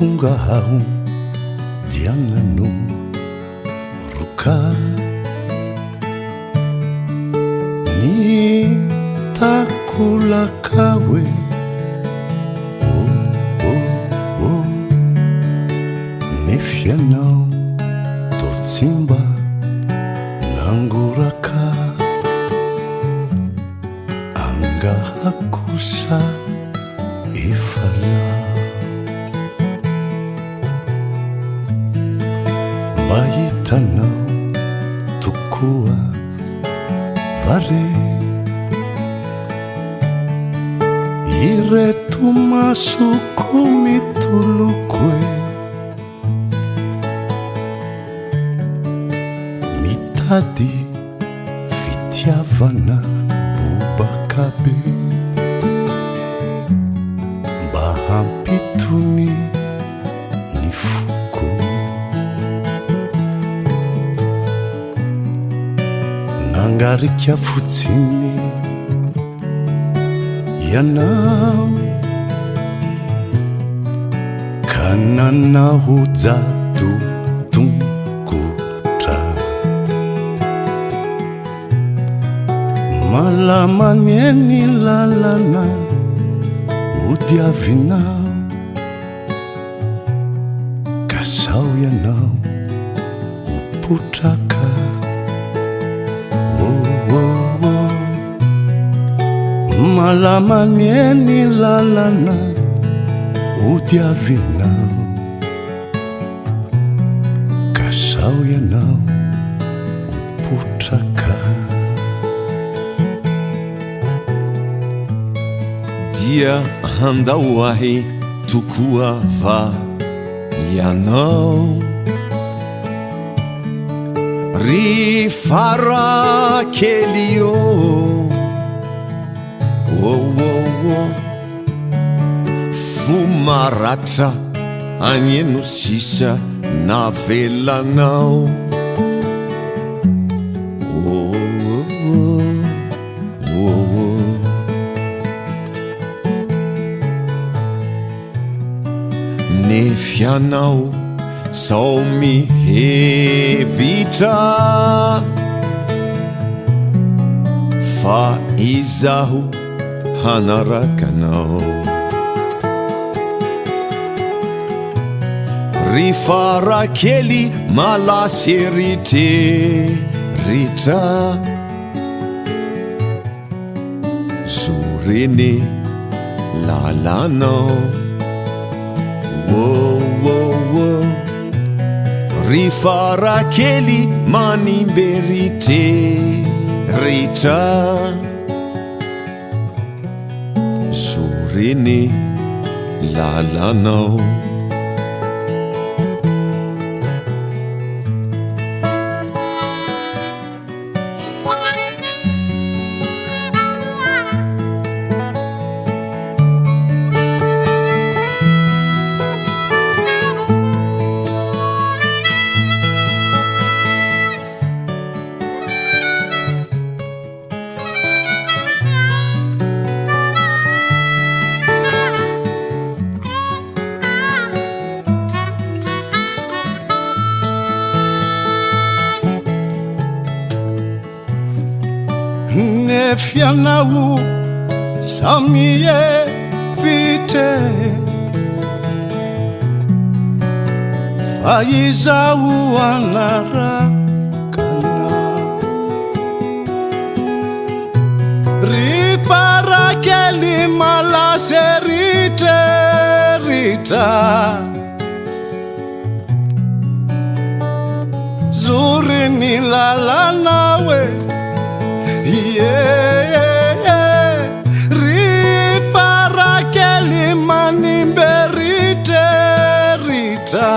tonga ao dia nanoroka ny takolakao e Nefa ianao toa tsy mba nangoraka angaha kosa efa la mba hitanao tokoa vare Ireto masoko mitoloko e Mitady fitiavana bobakabe mba hampitony ny foko nangarika fotsiny ianao ka nanao jado-tongotra malamany lalana odiavinao ka sao ianao opotraka malamany lalana odiavinao ka sao ianao opotraka dia handao ahy tokoa va ianao ry Fara kely fo maratra agneno sisa navelanao Nefa ianao sao mihevitra fa izaho hanarakanao ry Fara kely malasy eritreritra zoreny lalanao ry Fara kely manimberitreretra zoreny lalanao Nefa ianao samihevitra fa izaho anarakana ry Fara kely malasy eritreritra zoreny lalanao e ry Fara kely manimberitreretra